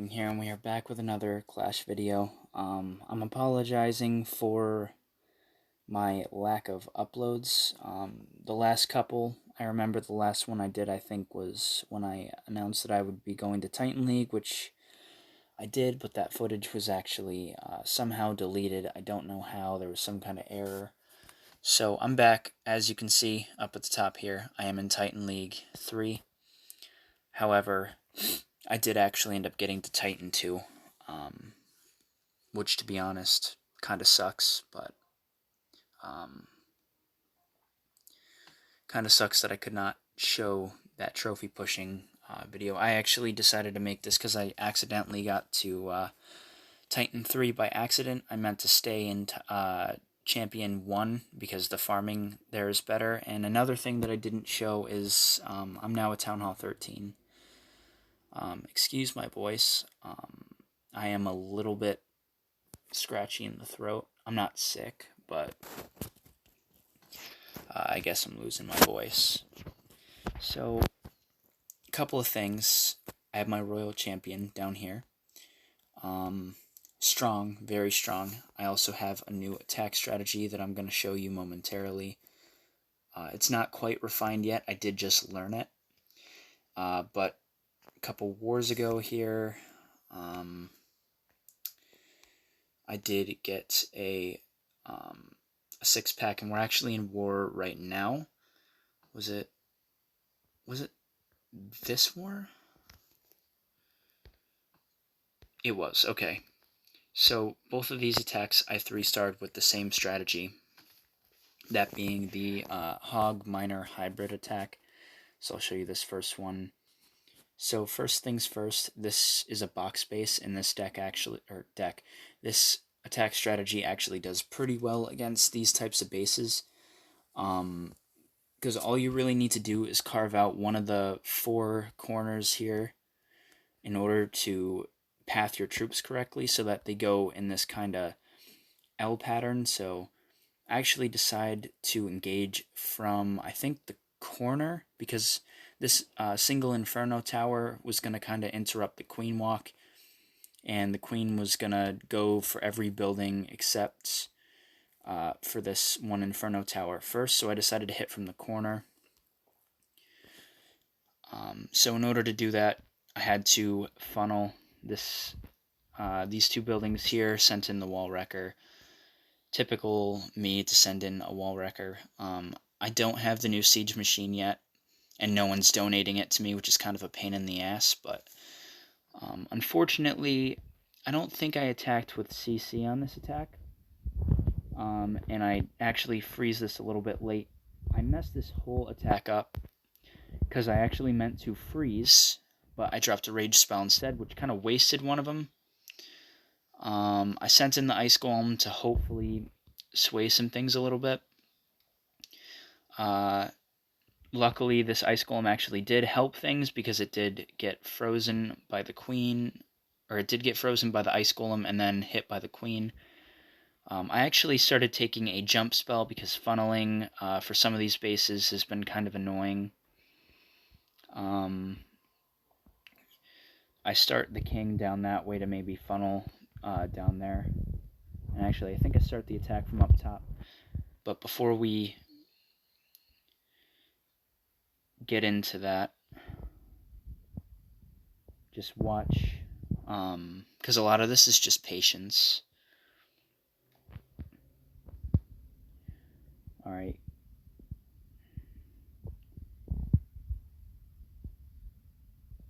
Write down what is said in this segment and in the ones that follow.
Here, and we are back with another Clash video. I'm apologizing for my lack of uploads. The last couple, I remember the last one I did, I think, was when I announced that I would be going to Titan League, which I did, but that footage was actually somehow deleted. I don't know how. There was some kind of error. So I'm back. As you can see up at the top here, I am in Titan League 3. However, I did actually end up getting to Titan 2, which, to be honest, kind of sucks, but kind of sucks that I could not show that trophy pushing video. I actually decided to make this because I accidentally got to Titan 3 by accident. I meant to stay in Champion 1 because the farming there is better. And another thing that I didn't show is I'm now at Town Hall 13. Excuse my voice. I am a little bit scratchy in the throat. I'm not sick, but I guess I'm losing my voice. So, a couple of things. I have my Royal Champion down here. Strong, very strong. I also have a new attack strategy that I'm going to show you momentarily. It's not quite refined yet. I did just learn it. But a couple wars ago here, I did get a 6-pack, and we're actually in war right now. Was it this war? It was, okay. So both of these attacks I 3-starred with the same strategy, that being the Hog Miner Hybrid attack. So I'll show you this first one. So first things first, this is a box base, and this this attack strategy actually does pretty well against these types of bases. Because all you really need to do is carve out one of the 4 corners here in order to path your troops correctly so that they go in this kind of L pattern. So I actually decide to engage from, I think, the corner, because this single Inferno Tower was going to kind of interrupt the Queen Walk, and the Queen was going to go for every building except for this one Inferno Tower first, so I decided to hit from the corner. So in order to do that, I had to funnel these 2 buildings here, sent in the wall wrecker. Typical me to send in a wall wrecker. I don't have the new siege machine yet, and no one's donating it to me, which is kind of a pain in the ass, but unfortunately, I don't think I attacked with CC on this attack. And I actually freeze this a little bit late. I messed this whole attack up because I actually meant to freeze, but I dropped a rage spell instead, which kind of wasted one of them. I sent in the Ice Golem to hopefully sway some things a little bit. Luckily, this Ice Golem actually did help things because it did get frozen by the Queen, or it did get frozen by the Ice Golem and then hit by the Queen. I actually started taking a jump spell because funneling for some of these bases has been kind of annoying. I start the king down that way to maybe funnel down there. And actually, I think I start the attack from up top. But before we get into that, just watch, because a lot of this is just patience. Alright.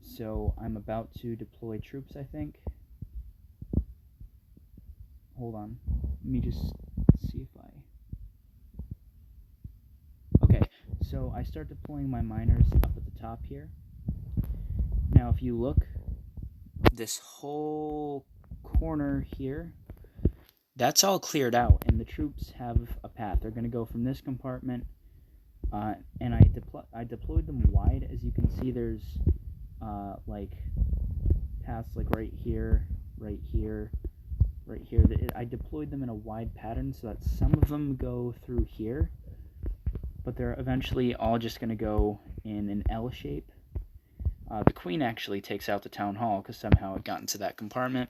So I'm about to deploy troops, I think. Hold on. Let me just see if Okay, so I start deploying my miners up at the top here. Now if you look, this whole corner here, that's all cleared out, and the troops have a path. They're going to go from this compartment, and I deployed them wide. As you can see, there's like paths like right here, right here, right here. I deployed them in a wide pattern so that some of them go through here, but they're eventually all just going to go in an L shape. The queen actually takes out the town hall because somehow it got into that compartment.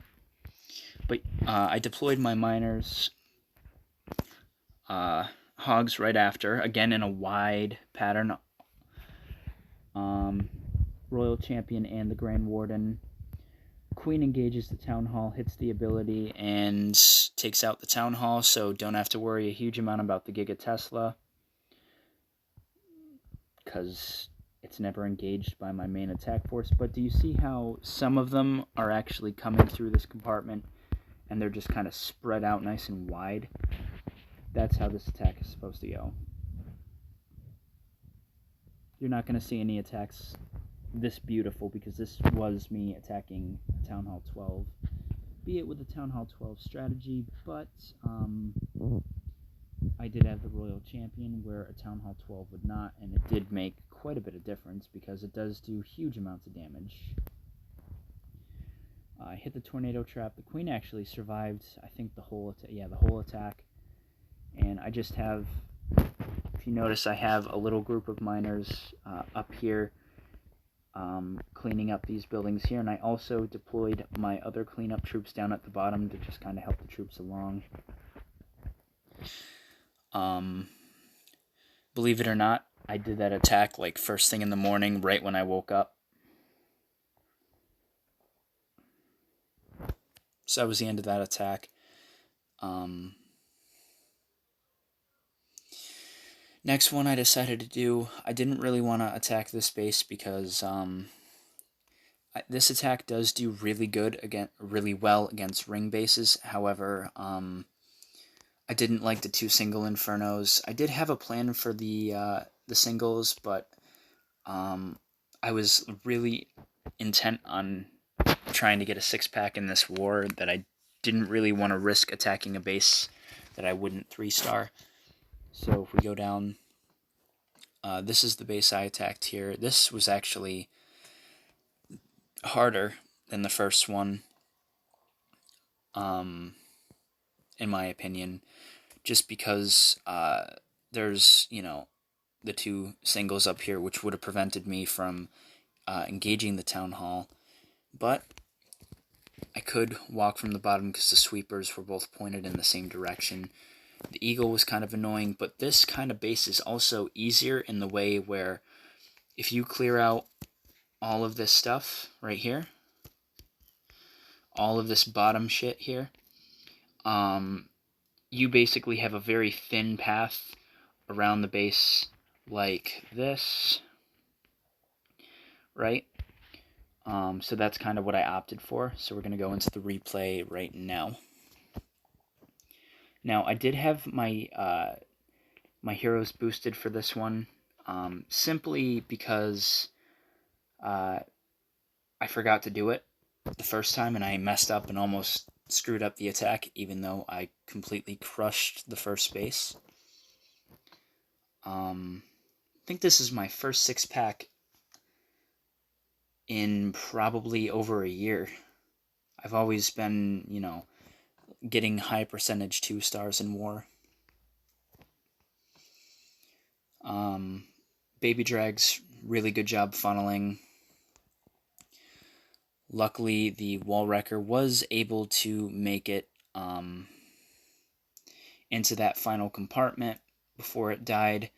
But I deployed my miners, hogs right after, again in a wide pattern. Royal Champion and the Grand Warden. Queen engages the Town Hall, hits the ability, and takes out the Town Hall, so don't have to worry a huge amount about the Giga Tesla, because it's never engaged by my main attack force. But do you see how some of them are actually coming through this compartment, and they're just kind of spread out nice and wide? That's how this attack is supposed to go. You're not going to see any attacks this beautiful, because this was me attacking Town Hall 12, be it with a Town Hall 12 strategy, but I did have the Royal Champion where a Town Hall 12 would not, and it did make quite a bit of difference because it does do huge amounts of damage. I hit the Tornado Trap. The Queen actually survived, I think, the whole attack, and I just have, if you notice, I have a little group of miners up here cleaning up these buildings here, and I also deployed my other cleanup troops down at the bottom to just kind of help the troops along. Believe it or not, I did that attack like first thing in the morning, right when I woke up. So that was the end of that attack. Next one I decided to do, I didn't really want to attack this base because this attack does do really well against ring bases. However, I didn't like the 2 single infernos. I did have a plan for the singles, but I was really intent on trying to get a 6-pack in this war that I didn't really want to risk attacking a base that I wouldn't 3-star. So if we go down, this is the base I attacked here. This was actually harder than the first one, in my opinion, just because there's, the 2 singles up here, which would have prevented me from engaging the Town Hall. But I could walk from the bottom because the sweepers were both pointed in the same direction. The eagle was kind of annoying, but this kind of base is also easier in the way where if you clear out all of this stuff right here, all of this bottom shit here, you basically have a very thin path around the base like this, right? So that's kind of what I opted for. So we're going to go into the replay right now. Now, I did have my my heroes boosted for this one, simply because I forgot to do it the first time, and I messed up and almost screwed up the attack, even though I completely crushed the first base. I think this is my first 6-pack in probably over a year. I've always been, getting high percentage 2-stars in war. Baby Drag's really good job funneling. Luckily, the Wall Wrecker was able to make it into that final compartment before it died.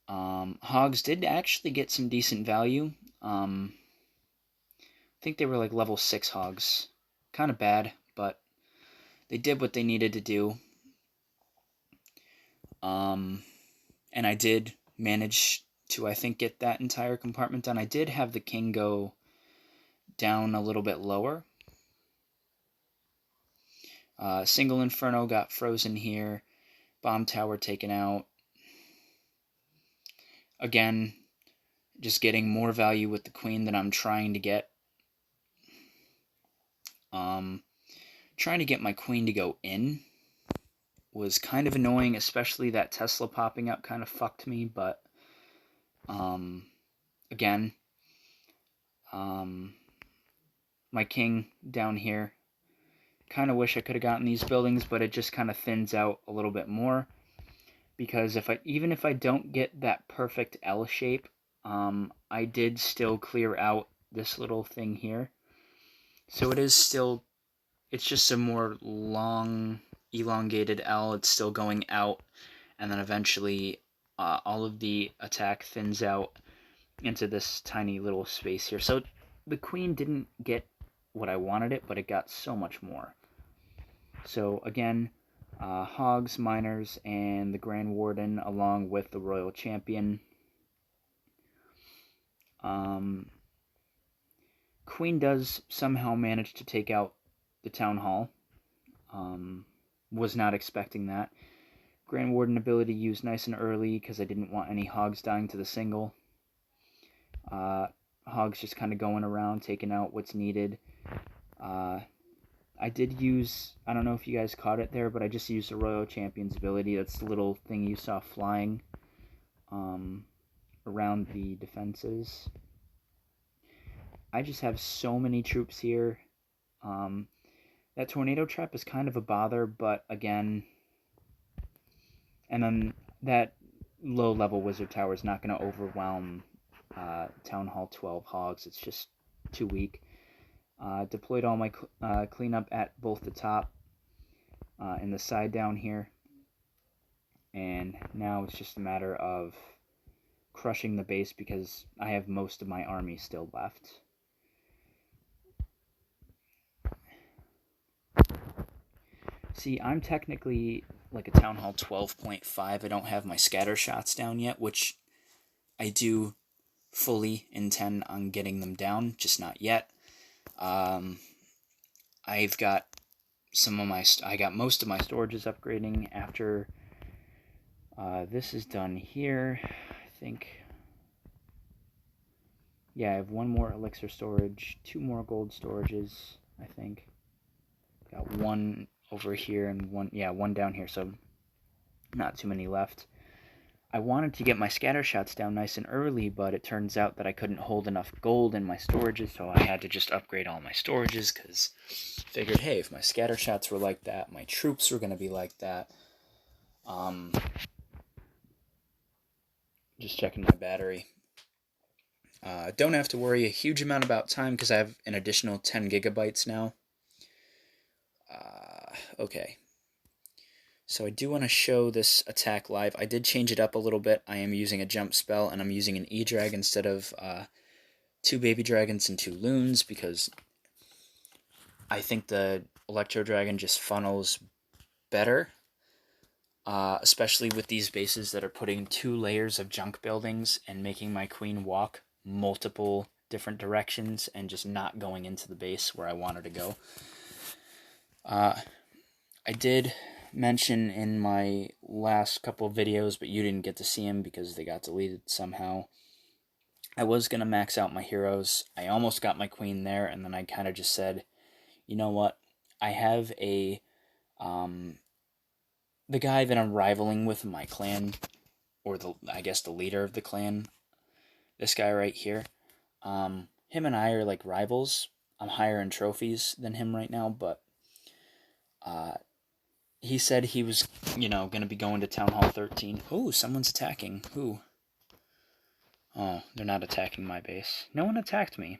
Hogs did actually get some decent value. I think they were like level 6 hogs. Kind of bad, but they did what they needed to do. And I did manage to, I think, get that entire compartment done. I did have the king go down a little bit lower. Single Inferno got frozen here. Bomb tower taken out. Again, just getting more value with the queen that I'm trying to get. Trying to get my queen to go in was kind of annoying, especially that Tesla popping up kind of fucked me, but again, my king down here, kind of wish I could have gotten these buildings, but it just kind of thins out a little bit more, because even if I don't get that perfect L shape I did still clear out this little thing here. So it is still, it's just a more long, elongated L. It's still going out, and then eventually all of the attack thins out into this tiny little space here. So the queen didn't get what I wanted it, but it got so much more. So again, Hogs, Miners, and the Grand Warden, along with the Royal Champion. Queen does somehow manage to take out the Town Hall. Was not expecting that. Grand Warden ability used nice and early because I didn't want any Hogs dying to the single. Hogs just kind of going around, taking out what's needed. I did use, I don't know if you guys caught it there, but I just used the Royal Champion's ability. That's the little thing you saw flying around the defenses. I just have so many troops here. That tornado trap is kind of a bother, but again, and then that low-level wizard tower is not going to overwhelm Town Hall 12 Hogs. It's just too weak. Deployed all my cleanup at both the top and the side down here. And now it's just a matter of crushing the base because I have most of my army still left. See, I'm technically like a Town Hall 12.5. I don't have my scatter shots down yet, which I do fully intend on getting them down, just not yet. I've got I got most of my storages upgrading after this is done here. I think, yeah, I have one more elixir storage, 2 more gold storages, I think. Got one over here and one down here, so not too many left. I wanted to get my scatter shots down nice and early, but it turns out that I couldn't hold enough gold in my storages, so I had to just upgrade all my storages, because I figured, hey, if my scatter shots were like that, my troops were going to be like that. Just checking my battery. Don't have to worry a huge amount about time, because I have an additional 10 gigabytes now. Okay. So I do want to show this attack live. I did change it up a little bit. I am using a jump spell, and I'm using an E-Drag instead of 2 baby dragons and 2 loons, because I think the Electro Dragon just funnels better, especially with these bases that are putting 2 layers of junk buildings and making my queen walk multiple different directions and just not going into the base where I want her to go. I did mention in my last couple of videos, but you didn't get to see them because they got deleted somehow. I was going to max out my heroes. I almost got my queen there, and then I kind of just said, you know what? I have a, the guy that I'm rivaling with in my clan, or I guess the leader of the clan, this guy right here, him and I are like rivals. I'm higher in trophies than him right now, but he said he was, going to be going to Town Hall 13. Ooh, someone's attacking. Who? Oh, they're not attacking my base. No one attacked me.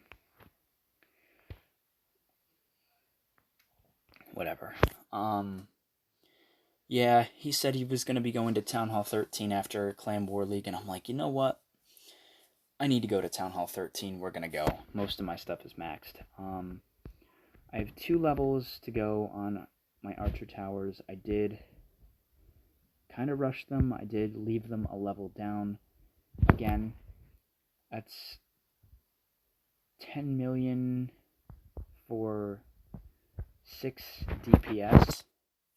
Whatever. Yeah, he said he was going to be going to Town Hall 13 after Clan War League, and I'm like, you know what? I need to go to Town Hall 13. We're going to go. Most of my stuff is maxed. I have 2 levels to go on my archer towers. I did kind of rush them. I did leave them a level down. Again, that's 10 million for 6 DPS,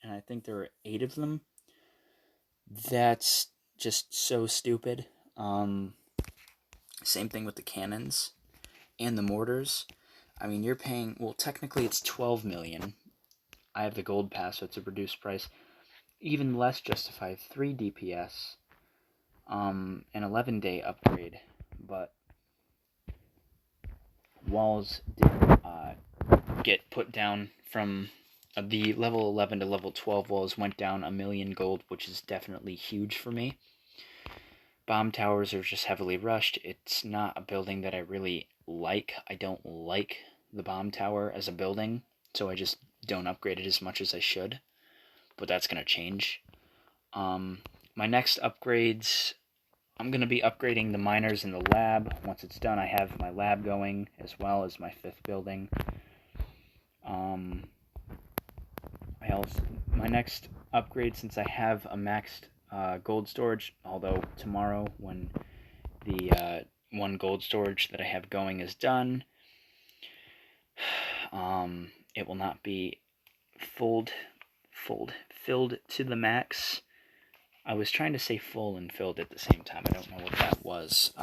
and I think there are 8 of them. That's just so stupid. Same thing with the cannons and the mortars. I mean, you're paying, well, technically it's 12 million. I have the gold pass, so it's a reduced price. Even less justified, 3 DPS, an 11-day upgrade, but walls did get put down from the level 11 to level 12 walls went down 1 million gold, which is definitely huge for me. bomb towers are just heavily rushed. It's not a building that I really like. I don't like the bomb tower as a building, so I just don't upgrade it as much as I should. But that's going to change. My next upgrades, I'm going to be upgrading the miners in the lab. Once it's done, I have my lab going, as well as my 5th building. My next upgrade, since I have a maxed gold storage, although tomorrow when the one gold storage that I have going is done, it will not be filled to the max. I was trying to say full and filled at the same time. I don't know what that was.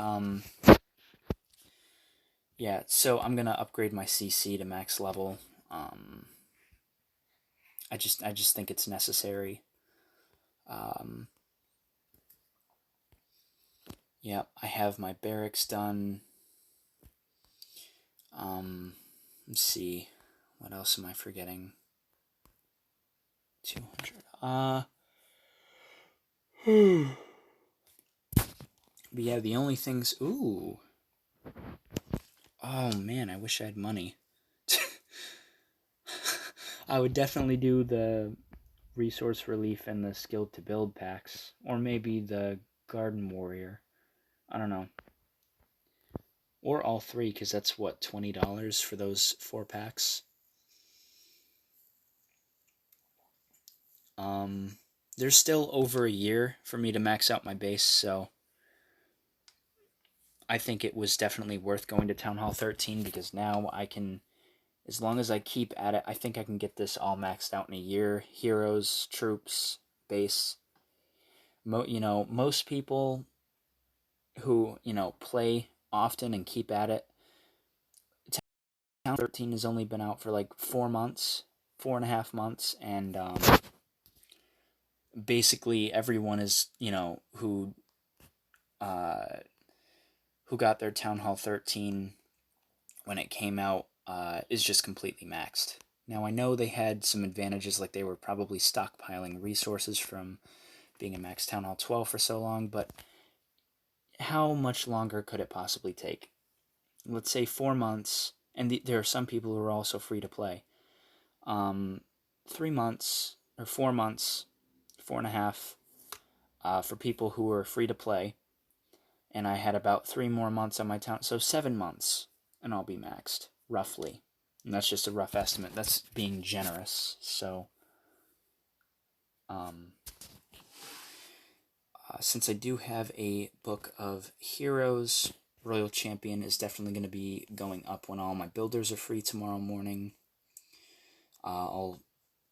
Yeah, so I'm gonna upgrade my CC to max level. I just think it's necessary. Yeah, I have my barracks done. Let's see, what else am I forgetting? 200. But yeah, the only things. Ooh. Oh man, I wish I had money. I would definitely do the resource relief and the skilled to build packs, or maybe the garden warrior. I don't know. Or all three, because that's what, $20 for those 4 packs. There's still over a year for me to max out my base, so I think it was definitely worth going to Town Hall 13, because now I can, as long as I keep at it, I think I can get this all maxed out in a year. Heroes, troops, base. Most people who, play often and keep at it, Town 13 has only been out for like 4 months, 4.5 months, and basically everyone is, who got their Town Hall 13 when it came out is just completely maxed. Now, I know they had some advantages, like they were probably stockpiling resources from being in max Town Hall 12 for so long, but how much longer could it possibly take? Let's say 4 months, and there are some people who are also free to play. 3 months, or 4 months, 4.5, for people who are free to play, and I had about 3 more months on my town, so 7 months, and I'll be maxed, roughly. And that's just a rough estimate. That's being generous, so since I do have a book of heroes, Royal Champion is definitely going to be going up when all my builders are free tomorrow morning. I'll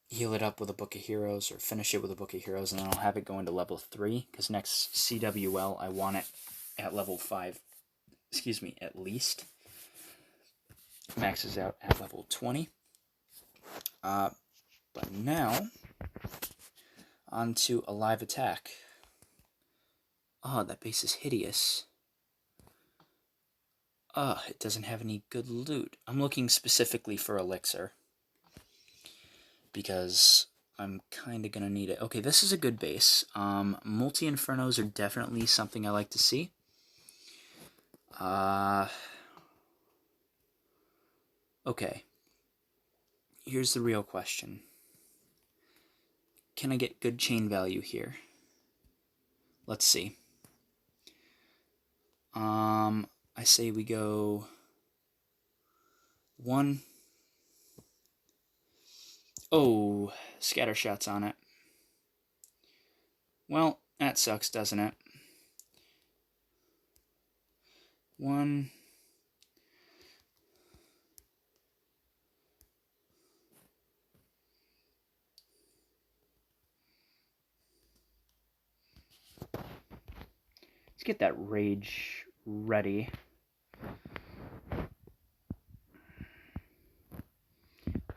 heal it up with a book of heroes, or finish it with a book of heroes, and then I'll have it go into level 3, because next CWL I want it at level 5, at least. Maxes out at level 20. But now, on to a live attack. Oh, that base is hideous. It doesn't have any good loot. I'm looking specifically for elixir, because I'm kind of going to need it. Okay, this is a good base. Multi-infernos are definitely something I like to see. Okay. Here's the real question. Can I get good chain value here? Let's see. I say we go 1. Oh, scatter shots on it. Well, that sucks, doesn't it? 1. Let's get that rage ready.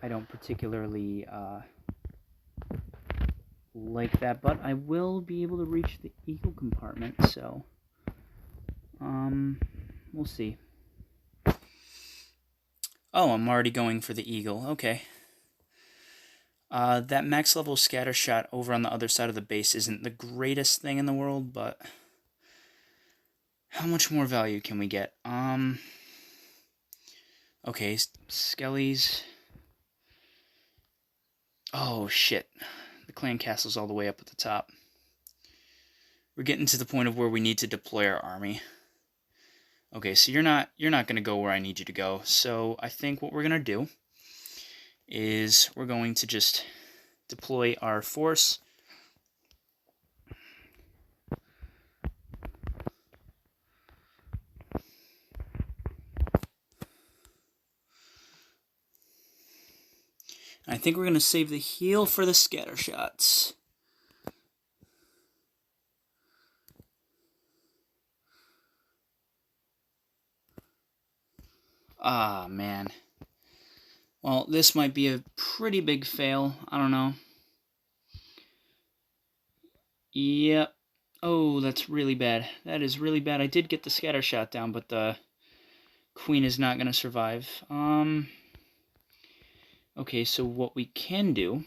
I don't particularly like that, but I will be able to reach the eagle compartment, so we'll see. Oh, I'm already going for the eagle. Okay. That max level scatter shot over on the other side of the base isn't the greatest thing in the world, but How much more value can we get? Okay, Skellies. Oh, shit. The clan castle's all the way up at the top. We're getting to the point of where we need to deploy our army. Okay, so you're not going to go where I need you to go. So I think what we're going to do is we're going to just deploy our force. I think we're going to save the heal for the scatter shots. Ah, man. Well, this might be a pretty big fail. I don't know. Yep. Oh, that's really bad. That is really bad. I did get the scatter shot down, but the queen is not going to survive. Okay, so what we can do...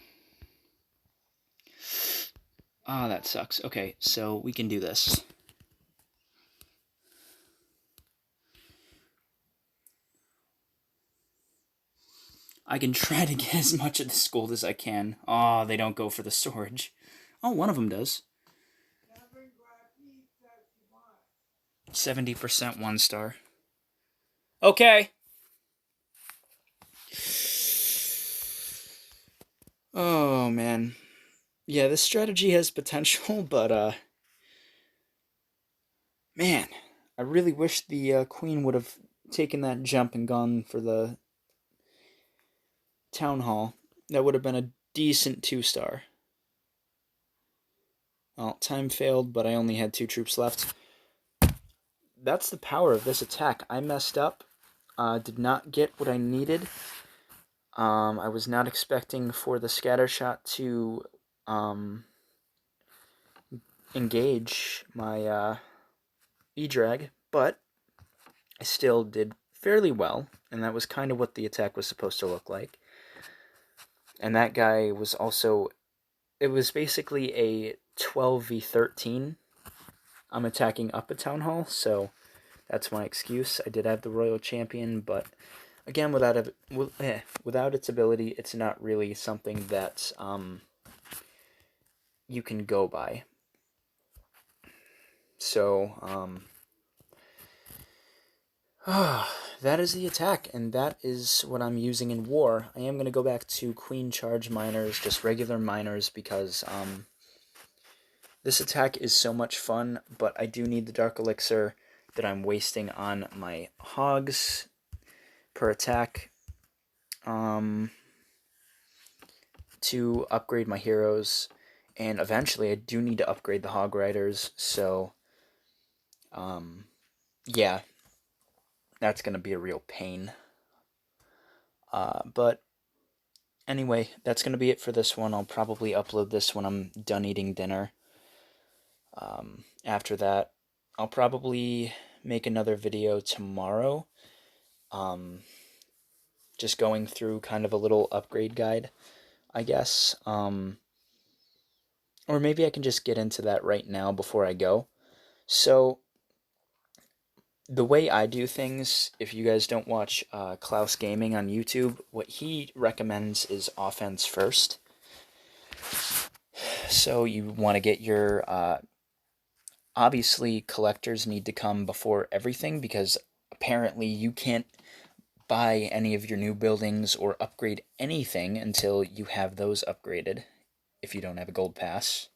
Ah, that sucks. Okay, so we can do this. I can try to get as much of this gold as I can. Oh, they don't go for the storage. Oh, one of them does. 70% 1-star. Okay. Oh, man. Yeah, this strategy has potential, but, man, I really wish the queen would have taken that jump and gone for the town hall. That would have been a decent 2-star. Well, time failed, but I only had 2 troops left. That's the power of this attack. I messed up. Did not get what I needed. I was not expecting for the scatter shot to engage my E-drag, but I still did fairly well, and that was kind of what the attack was supposed to look like. And that guy was also... It was basically a 12v13. I'm attacking up a town hall, so that's my excuse. I did have the royal champion, but again, without its ability, it's not really something that you can go by. So, that is the attack, and that is what I'm using in war. I am going to go back to Queen Charge Miners, just regular miners, because this attack is so much fun, but I do need the Dark Elixir that I'm wasting on my hogs per attack to upgrade my heroes, and eventually I do need to upgrade the Hog Riders, so yeah, that's going to be a real pain. But anyway, that's going to be it for this one. I'll probably upload this when I'm done eating dinner. After that, I'll probably make another video tomorrow. Just going through kind of a little upgrade guide, I guess. Or maybe I can just get into that right now before I go. So, the way I do things, if you guys don't watch Klaus Gaming on YouTube, what he recommends is offense first. So you want to get your... obviously, collectors need to come before everything, because apparently you can't buy any of your new buildings or upgrade anything until you have those upgraded, if you don't have a gold pass.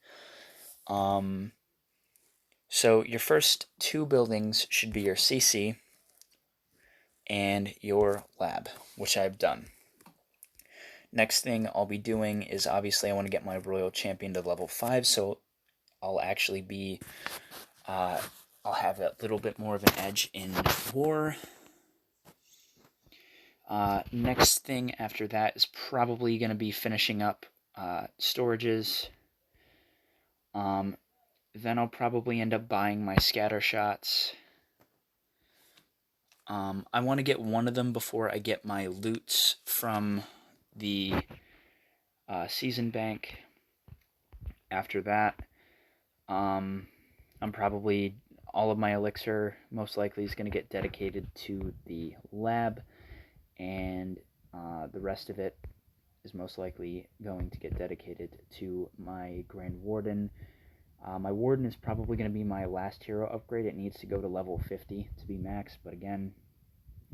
So your first 2 buildings should be your CC and your lab, which I've done. Next thing I'll be doing is, obviously, I want to get my Royal Champion to level 5, so I'll actually be, I'll have a little bit more of an edge in war. Next thing after that is probably going to be finishing up storages. Then I'll probably end up buying my scatter shots. I want to get one of them before I get my loots from the season bank. After that, I'm probably all of my elixir most likely is going to get dedicated to the lab, and the rest of it is most likely going to get dedicated to my Grand Warden. My Warden is probably going to be my last hero upgrade. It needs to go to level 50 to be max, but again,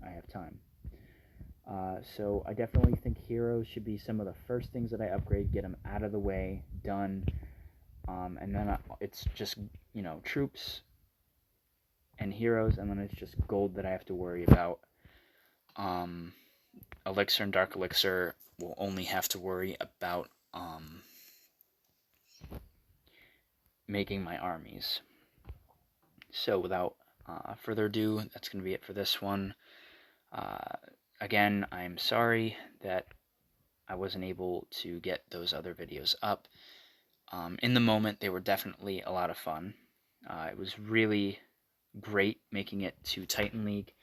I have time. So I definitely think heroes should be some of the first things that I upgrade, get them out of the way, done, and then it's just, troops and heroes, and then it's just gold that I have to worry about. Elixir and Dark Elixir will only have to worry about making my armies. So without further ado, that's going to be it for this one. Again, I'm sorry that I wasn't able to get those other videos up. In the moment, they were definitely a lot of fun. It was really great making it to Titan League.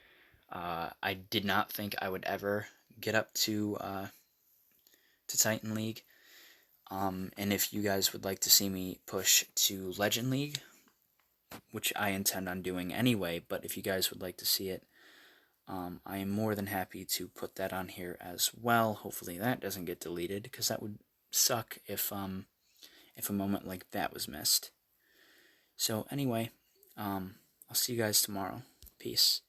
I did not think I would ever get up to Titan League. And if you guys would like to see me push to Legend League, which I intend on doing anyway, but if you guys would like to see it, I am more than happy to put that on here as well. Hopefully that doesn't get deleted, because that would suck if a moment like that was missed. So anyway, I'll see you guys tomorrow. Peace.